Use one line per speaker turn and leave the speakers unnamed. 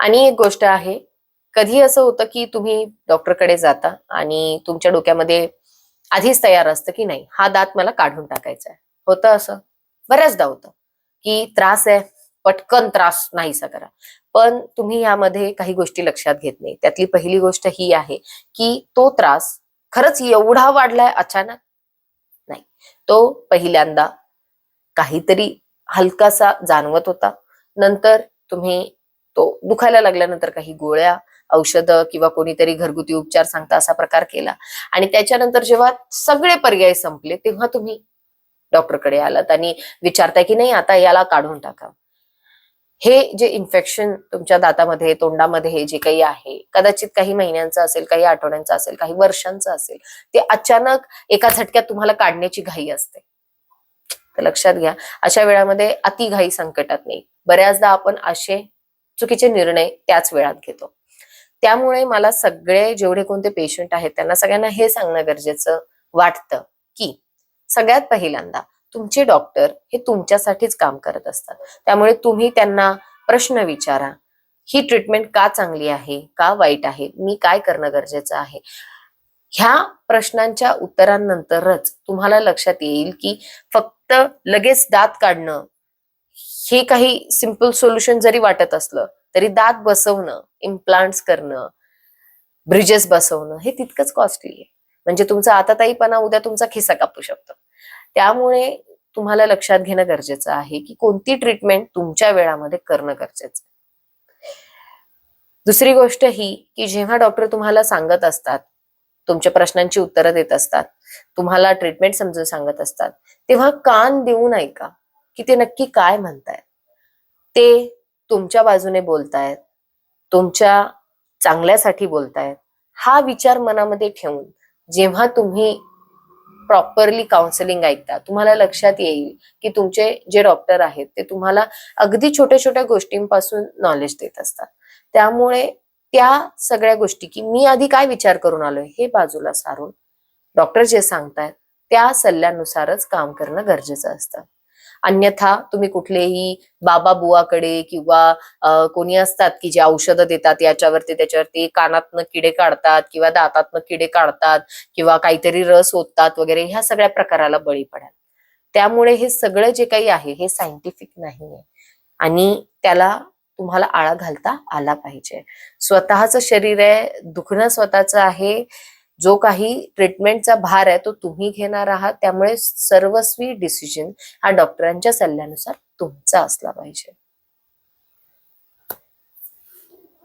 आणि एक गोष्ट आहे, कधी असं होतं की तुम्ही डॉक्टरकडे जाता आणि तुमच्या डोक्यामध्ये आधीच तयार असतं की नाही, हा दात मला काढून टाकायचा आहे. होतं असं? बऱ्याचदा होतं की त्रास आहे, पटकन त्रास नाहीसा करा. पण तुम्ही यामध्ये काही गोष्टी लक्षात घेत नाही. त्यातली पहिली गोष्ट ही आहे की तो त्रास खरंच एवढा वाढलाय अचानक? नाही. तो पहिल्यांदा काहीतरी हलकासा जाणवत होता. नंतर तुम्ही तो दुखायला लागल्यानंतर काही गोळ्या, औषधं किंवा कोणीतरी घरगुती उपचार सांगता असा प्रकार केला आणि त्याच्यानंतर जेव्हा सगळे पर्याय संपले, तेव्हा तुम्ही डॉक्टरकडे आलात आणि विचारताय की नाही आता याला काढून टाका. हे जे इन्फेक्शन तुमच्या दातामध्ये, तोंडामध्ये हे जे काही आहे, कदाचित काही महिन्यांचं असेल, काही आठवड्यांचं असेल, काही वर्षांचं असेल. ते अचानक एका झटक्यात तुम्हाला काढण्याची घाई असते. तर लक्षात घ्या, अशा वेळामध्ये अतिघाई संकटात नाही. बऱ्याचदा आपण असे चुकीचे निर्णय त्याच वेळात घेतो. त्यामुळे मला सगळे जेवढे कोणते पेशंट आहेत त्यांना सगळ्यांना हे सांगणं गरजेचं वाटतं की सगळ्यात पहिल्यांदा तुमचे डॉक्टर हे तुमच्यासाठीच काम करत असतात. त्यामुळे तुम्ही त्यांना प्रश्न विचारा. ही ट्रीटमेंट का चांगली आहे, का वाईट आहे, मी काय करणं गरजेचं आहे. ह्या प्रश्नांच्या उत्तरांनंतरच तुम्हाला लक्षात येईल की फक्त लगेच दात काढणं हे काही सिंपल सोल्युशन जरी वाटत असलं तरी दात बसवणं, इम्प्लांट्स करणं, ब्रिजेस बसवणं हे तितकंच कॉस्टली आहे. म्हणजे तुमचा आताताईपणा उद्या तुमचा खिसा कापू शकतो. त्यामुळे तुम्हाला लक्षात घेणं गरजेचं आहे की कोणती ट्रीटमेंट तुमच्या वेळामध्ये करणं गरजेचं. दुसरी गोष्ट ही की जेव्हा डॉक्टर तुम्हाला सांगत असतात, तुमच्या प्रश्नांची उत्तरं देत असतात, तुम्हाला ट्रीटमेंट समजून सांगत असतात, तेव्हा कान देऊन ऐका की ते नक्की काय म्हणतायत. ते तुमच्या बाजूने बोलतायत, तुमच्या चांगल्यासाठी बोलतायत, हा विचार मनामध्ये ठेवून जेव्हा तुम्ही प्रॉपरली काउन्सिलिंग ऐकता, तुम्हाला लक्षात येईल की तुमचे जे डॉक्टर आहेत ते तुम्हाला अगदी छोट्या छोट्या गोष्टींपासून नॉलेज देत असतात. त्यामुळे त्या सगळ्या गोष्टी की मी आधी काय विचार करून आलोय हे बाजूला सारून डॉक्टर जे सांगतायत त्या सल्ल्यानुसारच काम करणं गरजेचं असतं. अन्यथा तुम्ही कुठलेही बाबा बुवाकडे किंवा कोणी असतात की जे औषधं देतात याच्यावरती त्याच्यावरती कानातनं किडे काढतात किंवा दातातनं किडे काढतात किंवा काहीतरी रस ओततात वगैरे ह्या सगळ्या प्रकाराला बळी पडाल. त्यामुळे हे सगळं जे काही आहे हे सायंटिफिक नाहीये आणि त्याला तुम्हाला आळा घालता आला पाहिजे. स्वतःचं शरीर आहे, दुखणं स्वतःचं आहे. जो काही ट्रीटमेंटचा भार आहे तो तुम्ही घेणार आहात. त्यामुळे सर्वस्वी डिसिजन हा डॉक्टरांच्या सल्ल्यानुसार तुमचा असला पाहिजे.